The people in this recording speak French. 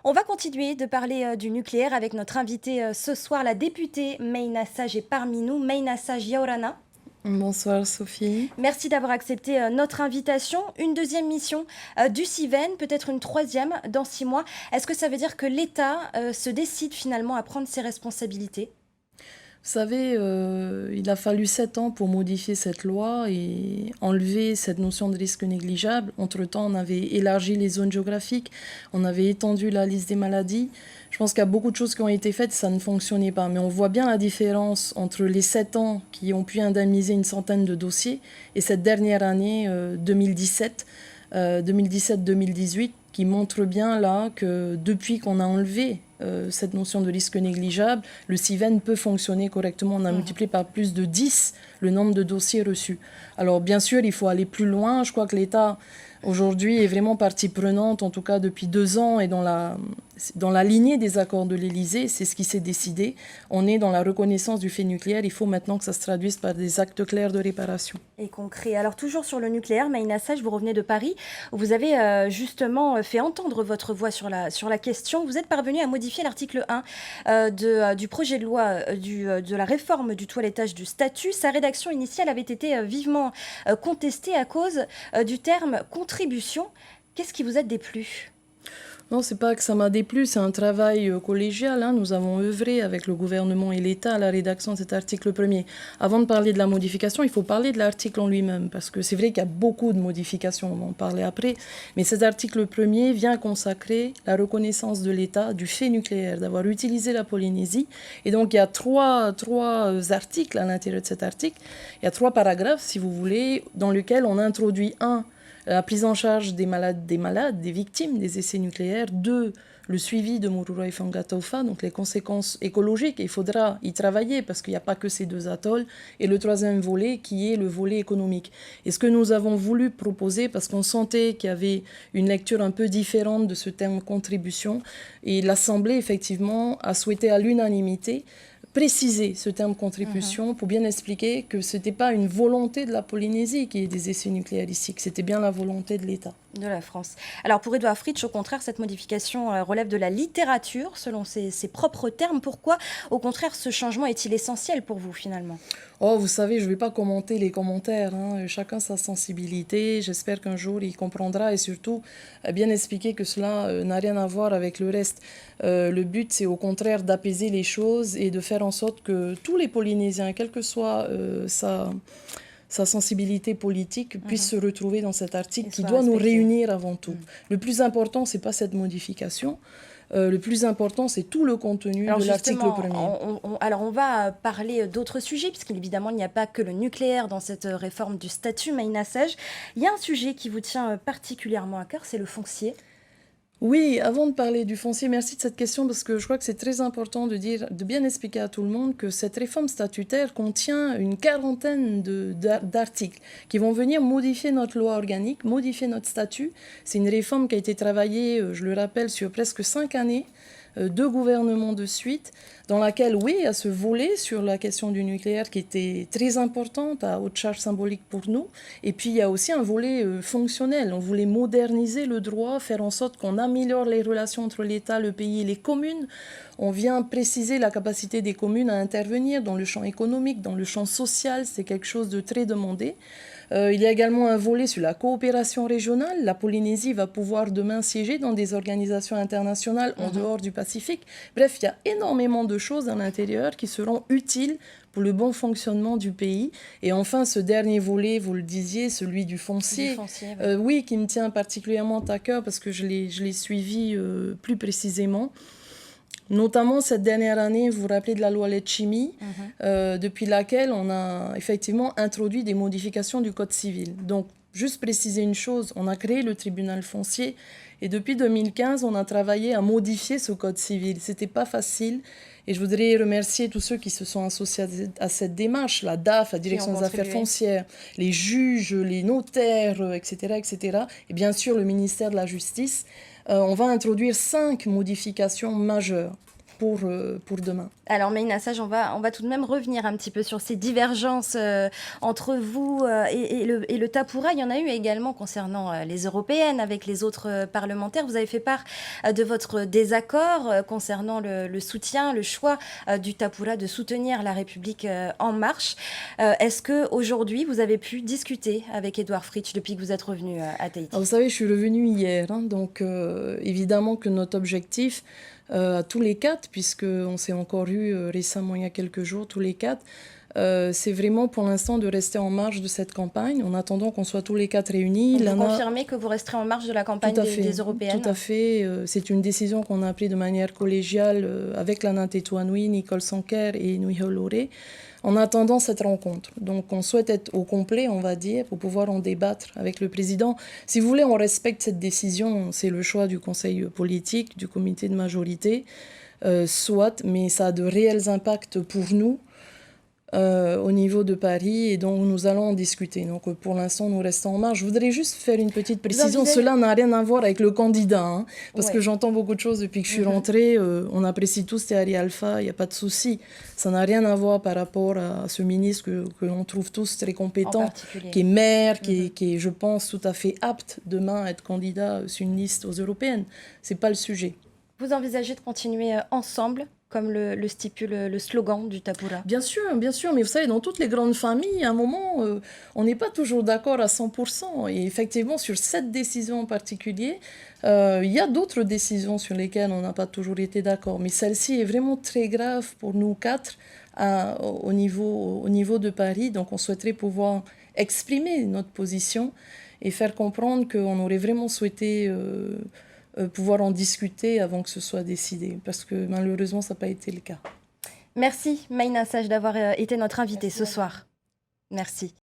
On va continuer de parler du nucléaire avec notre invitée ce soir, la députée Meina Sage est parmi nous. Meina Sage Yaorana, Bonsoir Sophie. merci d'avoir accepté notre invitation. Une deuxième mission du CIVEN, peut-être une troisième dans 6 mois. Est-ce que ça veut dire que l'État se décide finalement à prendre ses responsabilités? Vous savez, il a fallu 7 ans pour modifier cette loi et enlever cette notion de risque négligeable. Entre-temps, on avait élargi les zones géographiques, on avait étendu la liste des maladies. Je pense qu'il y a beaucoup de choses qui ont été faites, ça ne fonctionnait pas. Mais on voit bien la différence entre les 7 ans qui ont pu indemniser une centaine de dossiers et cette dernière année, 2017, 2017-2018, qui montre bien là que depuis qu'on a enlevé cette notion de risque négligeable, le CIVEN peut fonctionner correctement. On a multiplié par plus de 10 le nombre de dossiers reçus. Alors bien sûr, il faut aller plus loin. Je crois que l'État aujourd'hui est vraiment partie prenante, en tout cas depuis 2 ans, et dans la lignée des accords de l'Élysée, c'est ce qui s'est décidé. On est dans la reconnaissance du fait nucléaire. Il faut maintenant que ça se traduise par des actes clairs de réparation. Et concret. Alors toujours sur le nucléaire, Meina Sage, vous revenez de Paris, où vous avez justement fait entendre votre voix sur la question. Vous êtes parvenu à modifier l'article 1 du projet de loi de la réforme du toilettage du statut. Sa rédaction initiale avait été vivement contestée à cause du terme contribution. Qu'est-ce qui vous a déplu? Non, c'est pas que ça m'a déplu, c'est un travail collégial, hein. Nous avons œuvré avec le gouvernement et l'État à la rédaction de cet article premier. Avant de parler de la modification, il faut parler de l'article en lui-même, parce que c'est vrai qu'il y a beaucoup de modifications, on va en parler après, mais cet article premier vient consacrer la reconnaissance de l'État du fait nucléaire, d'avoir utilisé la Polynésie. Et donc il y a trois articles à l'intérieur de cet article, il y a 3 paragraphes, si vous voulez, dans lesquels on introduit la prise en charge des malades, des victimes des essais nucléaires. 2, le suivi de Mururoa et Whangataufa, donc les conséquences écologiques. Il faudra y travailler parce qu'il n'y a pas que ces 2 atolls. Et le 3e volet qui est le volet économique. Et ce que nous avons voulu proposer, parce qu'on sentait qu'il y avait une lecture un peu différente de ce terme contribution, et l'Assemblée, effectivement, a souhaité à l'unanimité préciser ce terme contribution pour bien expliquer que ce n'était pas une volonté de la Polynésie qui ait des essais nucléaires ici, que c'était bien la volonté de l'État. De la France. Alors pour Édouard Fritsch, au contraire, cette modification relève de la littérature, selon ses propres termes. Pourquoi, au contraire, ce changement est-il essentiel pour vous, finalement? Oh, vous savez, je ne vais pas commenter les commentaires, hein. Chacun sa sensibilité. J'espère qu'un jour, il comprendra et surtout bien expliquer que cela n'a rien à voir avec le reste. Le but, c'est au contraire d'apaiser les choses et de faire en sorte que tous les Polynésiens, quelle que soit sa sensibilité politique, puisse se retrouver dans cet article qui doit nous réunir avant tout. Le plus important, ce n'est pas cette modification. Le plus important, c'est tout le contenu de l'article premier. Alors on va parler d'autres sujets, puisqu'évidemment il n'y a pas que le nucléaire dans cette réforme du statut, Meina Sage. Il y a un sujet qui vous tient particulièrement à cœur, c'est le foncier. Oui, avant de parler du foncier, merci de cette question parce que je crois que c'est très important de bien expliquer à tout le monde que cette réforme statutaire contient une quarantaine d'articles qui vont venir modifier notre loi organique, modifier notre statut. C'est une réforme qui a été travaillée, je le rappelle, sur presque 5 années. 2 gouvernements de suite, dans laquelle, oui, il y a ce volet sur la question du nucléaire qui était très importante, à haute charge symbolique pour nous. Et puis, il y a aussi un volet fonctionnel. On voulait moderniser le droit, faire en sorte qu'on améliore les relations entre l'État, le pays et les communes. On vient préciser la capacité des communes à intervenir dans le champ économique, dans le champ social. C'est quelque chose de très demandé. Il y a également un volet sur la coopération régionale. La Polynésie va pouvoir demain siéger dans des organisations internationales en dehors du Pacifique. Bref, il y a énormément de choses à l'intérieur qui seront utiles pour le bon fonctionnement du pays. Et enfin, ce dernier volet, vous le disiez, celui du foncier, oui, qui me tient particulièrement à cœur parce que je l'ai suivi plus précisément. Notamment cette dernière année, vous vous rappelez de la loi Letchimy, depuis laquelle on a effectivement introduit des modifications du Code civil. Donc, juste préciser une chose, on a créé le tribunal foncier et depuis 2015, on a travaillé à modifier ce Code civil. C'était pas facile et je voudrais remercier tous ceux qui se sont associés à cette démarche, la DAF, la Direction des affaires foncières, les juges, les notaires, etc., etc. Et bien sûr le ministère de la Justice. On va introduire 5 modifications majeures. pour demain. Alors Maïna Sage, on va tout de même revenir un petit peu sur ces divergences entre vous et le Tapoura. Il y en a eu également concernant les européennes avec les autres parlementaires. Vous avez fait part de votre désaccord concernant le soutien, le choix du Tapoura de soutenir la République en marche. Est-ce qu'aujourd'hui, vous avez pu discuter avec Édouard Fritch depuis que vous êtes revenu à Tahiti? Alors, vous savez, je suis revenue hier, hein, donc évidemment que notre objectif, à tous les quatre, puisqu'on s'est encore eu récemment il y a quelques jours, tous les quatre, c'est vraiment pour l'instant de rester en marge de cette campagne, en attendant qu'on soit tous les quatre réunis. Donc, vous confirmez que vous resterez en marge de la campagne des européennes? Tout à fait. C'est une décision qu'on a prise de manière collégiale avec Lana Tetuanui, Nicole Sanker et Nui Holore, en attendant cette rencontre. Donc on souhaite être au complet, on va dire, pour pouvoir en débattre avec le président. Si vous voulez, on respecte cette décision, c'est le choix du conseil politique, du comité de majorité, soit, mais ça a de réels impacts pour nous, au niveau de Paris, et donc nous allons en discuter. Donc pour l'instant, nous restons en marge. Je voudrais juste faire une petite précision. Cela n'a rien à voir avec le candidat, hein, parce que j'entends beaucoup de choses depuis que je suis rentrée. On apprécie tous Tehari Alpha, il n'y a pas de souci. Ça n'a rien à voir par rapport à ce ministre que l'on trouve tous très compétent, qui est maire, qui est, je pense, tout à fait apte demain à être candidat sur une liste aux européennes. Ce n'est pas le sujet. Vous envisagez de continuer ensemble, comme le stipule le slogan du Tapoura? Bien sûr, mais vous savez, dans toutes les grandes familles, à un moment, on n'est pas toujours d'accord à 100%. Et effectivement, sur cette décision en particulier, il y a d'autres décisions sur lesquelles on n'a pas toujours été d'accord. Mais celle-ci est vraiment très grave pour nous quatre au niveau de Paris. Donc on souhaiterait pouvoir exprimer notre position et faire comprendre qu'on aurait vraiment souhaité pouvoir en discuter avant que ce soit décidé, parce que malheureusement, ça n'a pas été le cas. Merci Maïna Sage d'avoir été notre invitée ce soir. Merci.